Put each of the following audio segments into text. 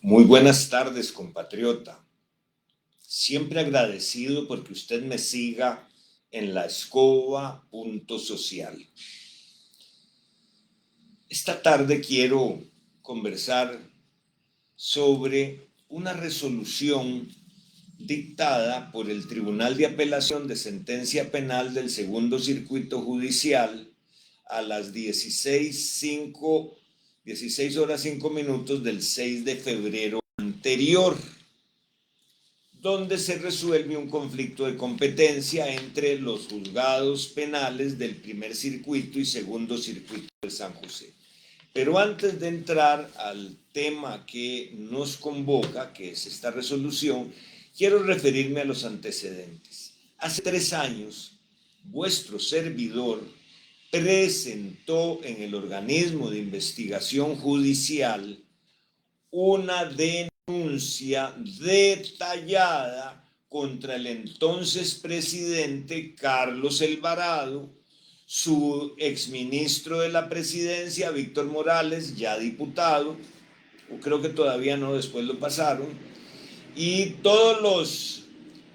Muy buenas tardes, compatriota. Siempre agradecido porque usted me siga en la escoba.social. Esta tarde quiero conversar sobre una resolución dictada por el Tribunal de Apelación de Sentencia Penal del Segundo Circuito Judicial a las 16 horas 5 minutos del 6 de febrero anterior, donde se resuelve un conflicto de competencia entre los juzgados penales del primer circuito y segundo circuito de San José. Pero antes de entrar al tema que nos convoca, que es esta resolución, quiero referirme a los antecedentes. Hace 3 años, vuestro servidor presentó en el organismo de investigación judicial una denuncia detallada contra el entonces presidente Carlos Alvarado, su exministro de la presidencia, Víctor Morales, ya diputado, o creo que todavía no, después lo pasaron, y todos los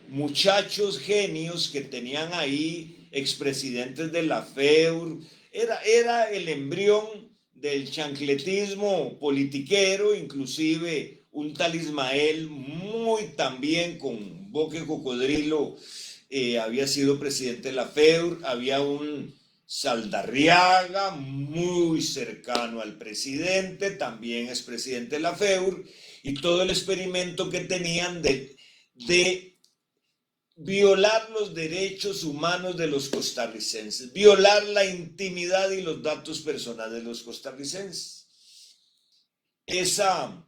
muchachos genios que tenían ahí, expresidentes de la FEUR, era el embrión del chancletismo politiquero, inclusive un tal Ismael, muy también con boque cocodrilo, había sido presidente de la FEUR, había un Saldarriaga, muy cercano al presidente, también es presidente de la FEUR, y todo el experimento que tenían de violar los derechos humanos de los costarricenses, violar la intimidad y los datos personales de los costarricenses. Esa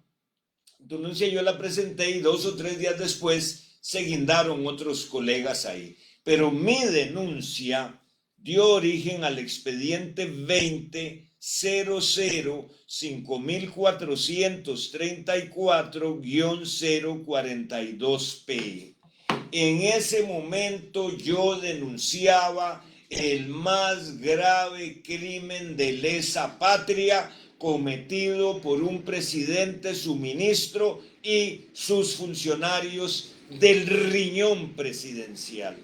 denuncia yo la presenté y 2 o 3 días después se guindaron otros colegas ahí. Pero mi denuncia dio origen al expediente 20-00-5434-042P. En ese momento yo denunciaba el más grave crimen de lesa patria cometido por un presidente, su ministro y sus funcionarios del riñón presidencial.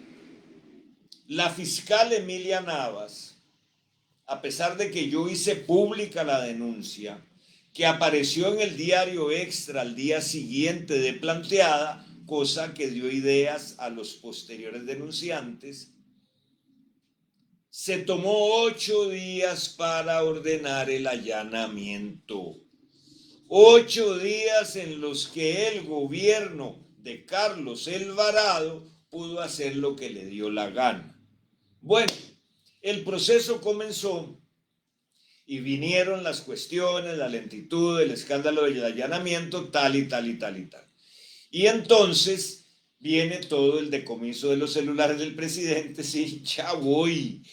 La fiscal Emilia Navas, a pesar de que yo hice pública la denuncia, que apareció en el diario Extra al día siguiente de planteada, cosa que dio ideas a los posteriores denunciantes, se tomó 8 días para ordenar el allanamiento. 8 días en los que el gobierno de Carlos Alvarado pudo hacer lo que le dio la gana. Bueno, el proceso comenzó y vinieron las cuestiones, la lentitud, el escándalo del allanamiento, tal y tal y tal y tal. Y entonces viene todo el decomiso de los celulares del presidente, sí, ya voy.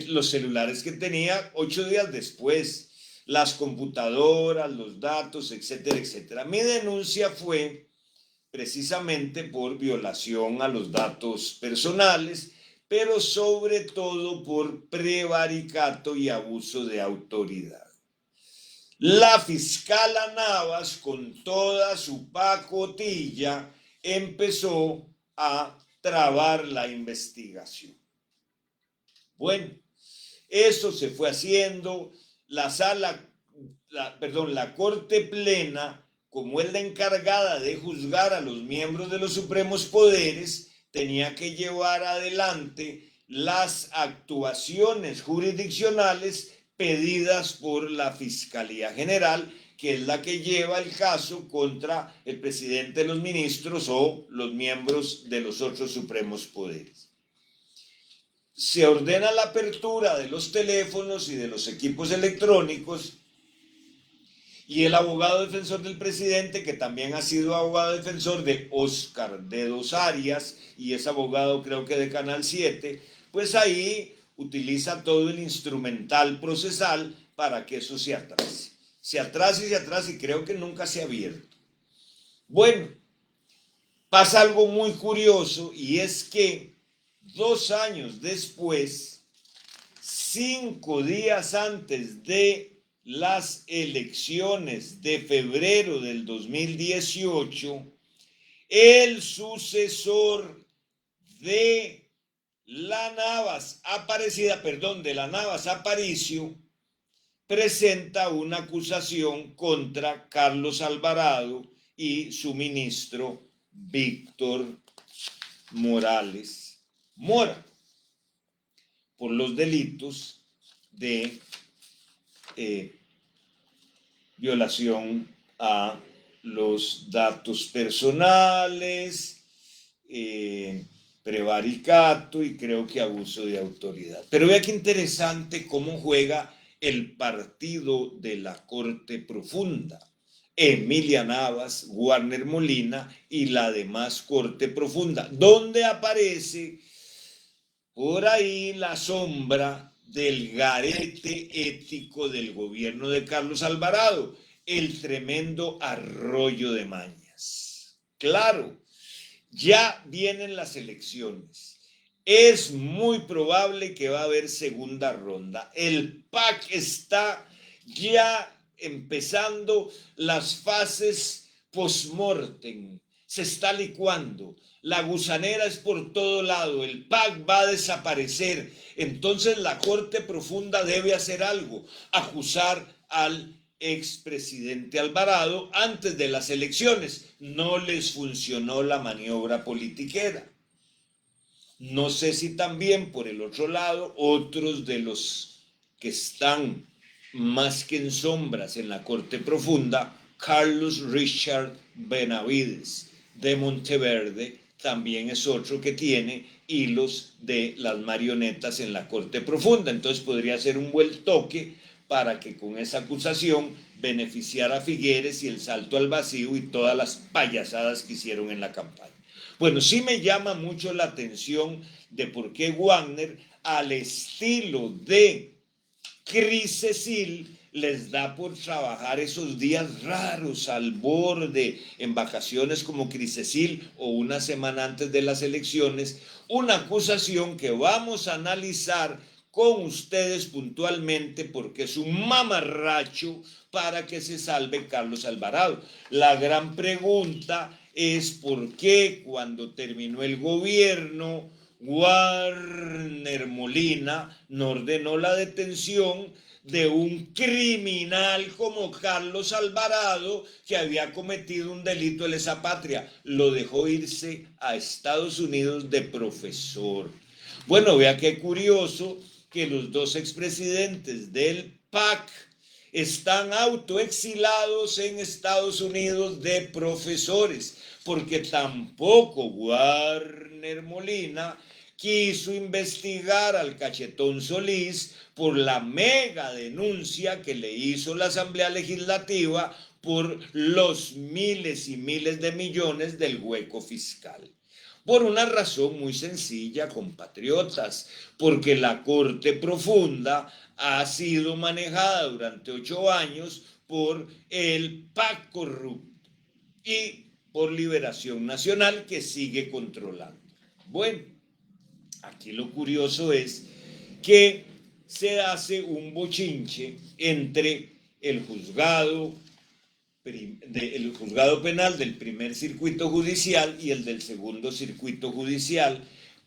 Los celulares que tenía 8 días después, las computadoras, los datos, etcétera, etcétera. Mi denuncia fue precisamente por violación a los datos personales, pero sobre todo por prevaricato y abuso de autoridad. La fiscal Navas, con toda su pacotilla, empezó a trabar la investigación. Bueno, eso se fue haciendo. La Corte Plena, como es la encargada de juzgar a los miembros de los supremos poderes, tenía que llevar adelante las actuaciones jurisdiccionales pedidas por la Fiscalía General, que es la que lleva el caso contra el presidente de los ministros o los miembros de los otros supremos poderes. Se ordena la apertura de los teléfonos y de los equipos electrónicos, y el abogado defensor del presidente, que también ha sido abogado defensor de Oscar de Dos Arias y es abogado creo que de Canal 7, pues ahí utiliza todo el instrumental procesal para que eso se atrase. Se atrasa y creo que nunca se ha abierto. Bueno, pasa algo muy curioso, y es que 2 años después, 5 días antes de las elecciones de febrero del 2018, el sucesor de la Navas Aparicio, presenta una acusación contra Carlos Alvarado y su ministro Víctor Morales Mora por los delitos de violación a los datos personales, prevaricato y creo que abuso de autoridad. Pero vea qué interesante cómo juega el partido de la Corte Profunda. Emilia Navas, Warner Molina y la demás Corte Profunda, donde aparece por ahí la sombra del garete ético del gobierno de Carlos Alvarado, el tremendo arroyo de mañas. Claro, ya vienen las elecciones. Es muy probable que va a haber segunda ronda. El PAC está ya empezando las fases post-mortem. Se está licuando. La gusanera es por todo lado. El PAC va a desaparecer. Entonces la Corte Profunda debe hacer algo. Acusar al expresidente Alvarado antes de las elecciones. No les funcionó la maniobra politiquera. No sé si también por el otro lado otros de los que están más que en sombras en la Corte Profunda, Carlos Richard Benavides de Monteverde, también es otro que tiene hilos de las marionetas en la Corte Profunda. Entonces podría ser un buen toque para que con esa acusación beneficiara a Figueres y el salto al vacío y todas las payasadas que hicieron en la campaña. Bueno, sí me llama mucho la atención de por qué Wagner, al estilo de Cris Cecil, les da por trabajar esos días raros al borde, en vacaciones como Cris Cecil o una semana antes de las elecciones, una acusación que vamos a analizar con ustedes puntualmente porque es un mamarracho para que se salve Carlos Alvarado. La gran pregunta es por qué cuando terminó el gobierno Warner Molina no ordenó la detención de un criminal como Carlos Alvarado que había cometido un delito de lesa patria. Lo dejó irse a Estados Unidos de profesor. Bueno, vea qué curioso que los dos expresidentes del PAC están autoexilados en Estados Unidos de profesores, porque tampoco Warner Molina quiso investigar al Cachetón Solís por la mega denuncia que le hizo la Asamblea Legislativa por los miles y miles de millones del hueco fiscal. Por una razón muy sencilla, compatriotas, porque la Corte Profunda ha sido manejada durante 8 años por el PAC corrupto y por Liberación Nacional que sigue controlando. Bueno, aquí lo curioso es que se hace un bochinche entre el juzgado penal del primer circuito judicial y el del segundo circuito judicial,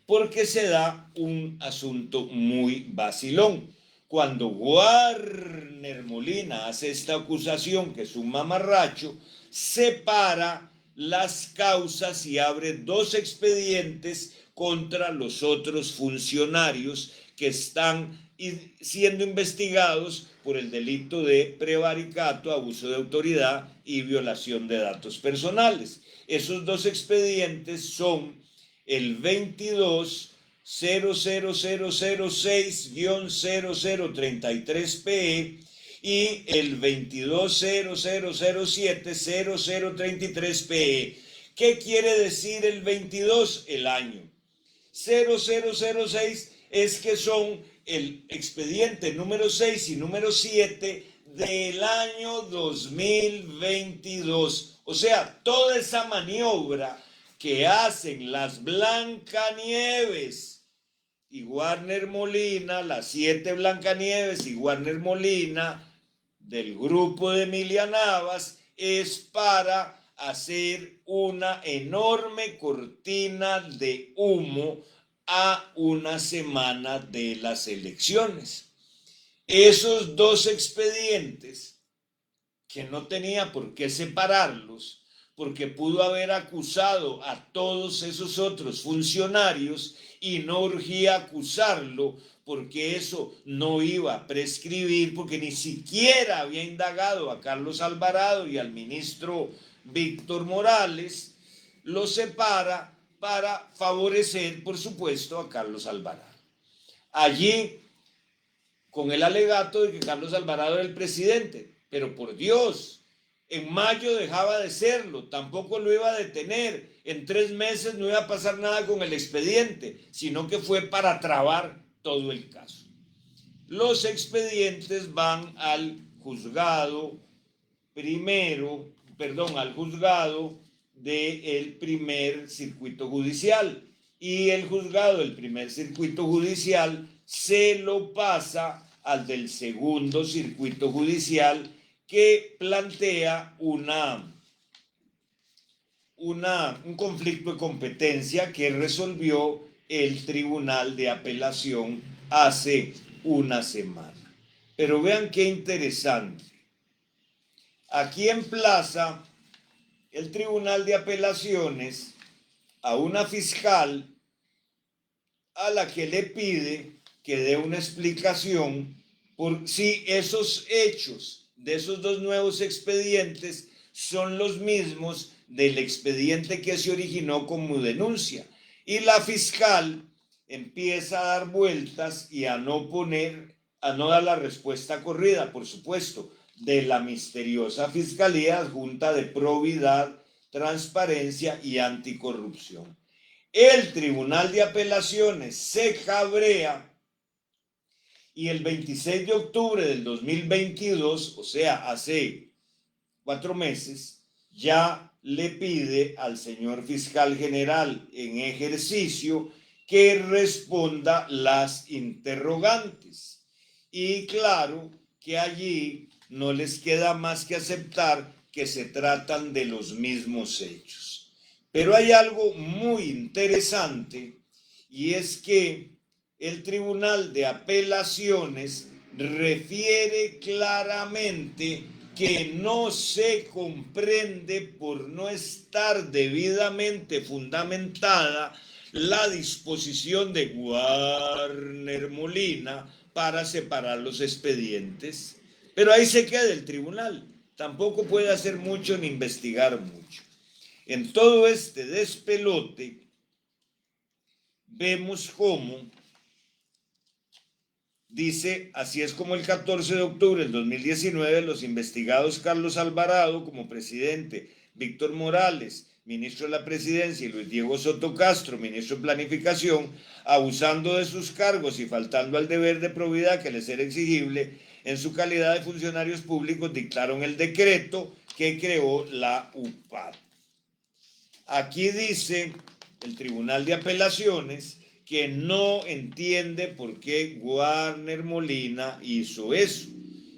porque se da un asunto muy vacilón. Cuando Warner Molina hace esta acusación, que es un mamarracho, separa las causas y abre 2 expedientes contra los otros funcionarios que están siendo investigados por el delito de prevaricato, abuso de autoridad y violación de datos personales. Esos 2 expedientes son el 22-00006-0033PE y el 22-0007-0033PE. ¿Qué quiere decir el 22? El año. 0006 es que son el expediente número 6 y número 7 del año 2022. O sea, toda esa maniobra que hacen las Blancanieves y Warner Molina, las 7 Blancanieves y Warner Molina, del grupo de Emilia Navas es para hacer una enorme cortina de humo a una semana de las elecciones. Esos dos expedientes, que no tenía por qué separarlos, porque pudo haber acusado a todos esos otros funcionarios y no urgía acusarlo, porque eso no iba a prescribir, porque ni siquiera había indagado a Carlos Alvarado y al ministro Víctor Morales, lo separa para favorecer, por supuesto, a Carlos Alvarado. Allí, con el alegato de que Carlos Alvarado era el presidente, pero por Dios, en mayo dejaba de serlo, tampoco lo iba a detener, en 3 meses no iba a pasar nada con el expediente, sino que fue para trabar todo el caso. Los expedientes van al juzgado del primer circuito judicial, y el juzgado del primer circuito judicial se lo pasa al del segundo circuito judicial, que plantea un conflicto de competencia que resolvió el Tribunal de Apelación hace una semana. Pero vean qué interesante. Aquí emplaza el Tribunal de Apelaciones a una fiscal a la que le pide que dé una explicación por si esos hechos de esos dos nuevos expedientes son los mismos del expediente que se originó como denuncia. Y la fiscal empieza a dar vueltas y a no dar la respuesta corrida, por supuesto, de la misteriosa Fiscalía Adjunta de Probidad, Transparencia y Anticorrupción. El Tribunal de Apelaciones se cabrea y el 26 de octubre del 2022, o sea, hace 4 meses, ya le pide al señor fiscal general en ejercicio que responda las interrogantes. Y claro que allí no les queda más que aceptar que se tratan de los mismos hechos. Pero hay algo muy interesante, y es que el Tribunal de Apelaciones refiere claramente que no se comprende, por no estar debidamente fundamentada, la disposición de Warner Molina para separar los expedientes. Pero ahí se queda el tribunal, tampoco puede hacer mucho ni investigar mucho. En todo este despelote vemos cómo dice: así es como el 14 de octubre del 2019 los investigados Carlos Alvarado como presidente, Víctor Morales, ministro de la Presidencia, y Luis Diego Soto Castro, ministro de Planificación, abusando de sus cargos y faltando al deber de probidad que les era exigible en su calidad de funcionarios públicos, dictaron el decreto que creó la UPAD. Aquí dice el Tribunal de Apelaciones que no entiende por qué Warner Molina hizo eso.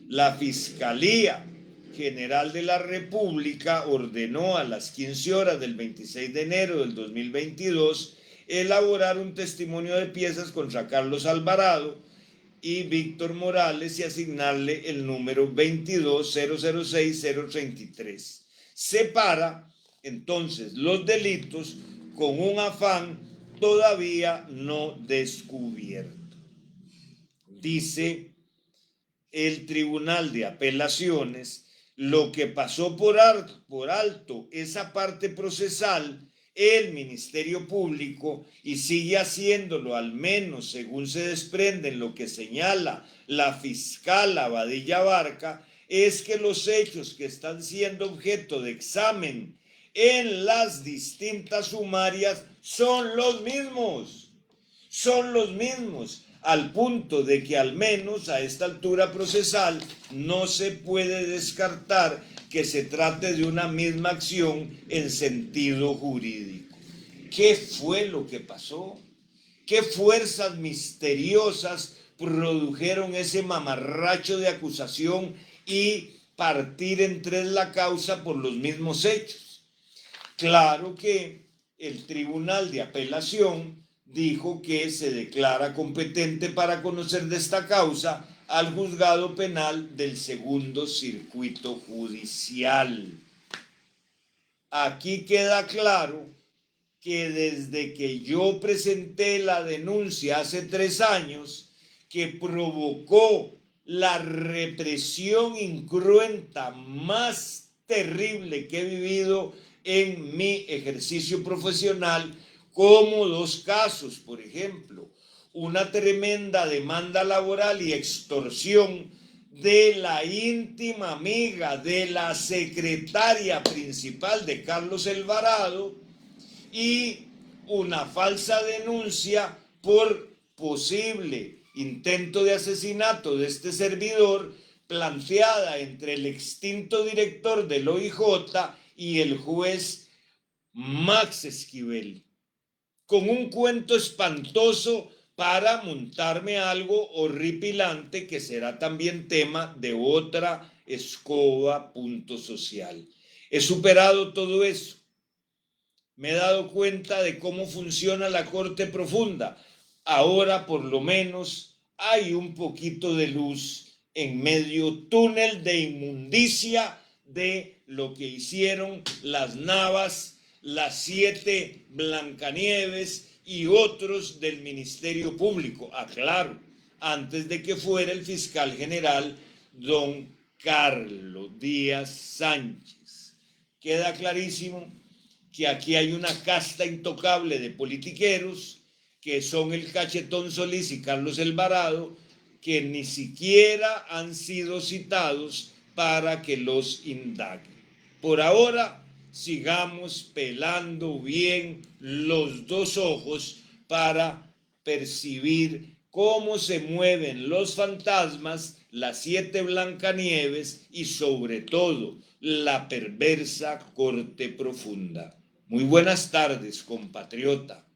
La Fiscalía General de la República ordenó a las 15 horas del 26 de enero del 2022 elaborar un testimonio de piezas contra Carlos Alvarado y Víctor Morales y asignarle el número 22006033. Separa entonces los delitos con un afán todavía no descubierto. Dice el Tribunal de Apelaciones: lo que pasó por alto esa parte procesal, el Ministerio Público, y sigue haciéndolo, al menos según se desprende en lo que señala la fiscal Abadilla Barca, es que los hechos que están siendo objeto de examen en las distintas sumarias son los mismos, al punto de que al menos a esta altura procesal no se puede descartar que se trate de una misma acción en sentido jurídico. ¿Qué fue lo que pasó? ¿Qué fuerzas misteriosas produjeron ese mamarracho de acusación y partir en tres la causa por los mismos hechos. Claro que el Tribunal de Apelación dijo que se declara competente para conocer de esta causa al Juzgado Penal del Segundo Circuito Judicial. Aquí queda claro que desde que yo presenté la denuncia hace 3 años, que provocó la represión incruenta más terrible que he vivido en mi ejercicio profesional, como 2 casos, por ejemplo, una tremenda demanda laboral y extorsión de la íntima amiga de la secretaria principal de Carlos Alvarado y una falsa denuncia por posible intento de asesinato de este servidor planteada entre el extinto director del OIJ y el juez Max Esquivel, con un cuento espantoso para montarme algo horripilante que será también tema de otra escoba punto social. He superado todo eso. Me he dado cuenta de cómo funciona la Corte Profunda. Ahora por lo menos hay un poquito de luz en medio túnel de inmundicia de lo que hicieron las Navas, las 7 Blancanieves y otros del Ministerio Público. Aclaro, antes de que fuera el fiscal general don Carlos Díaz Sánchez. Queda clarísimo que aquí hay una casta intocable de politiqueros que son el Cachetón Solís y Carlos Alvarado, que ni siquiera han sido citados para que los indaguen. Por ahora, sigamos pelando bien los 2 ojos para percibir cómo se mueven los fantasmas, las 7 Blancanieves y sobre todo la perversa Corte Profunda. Muy buenas tardes, compatriota.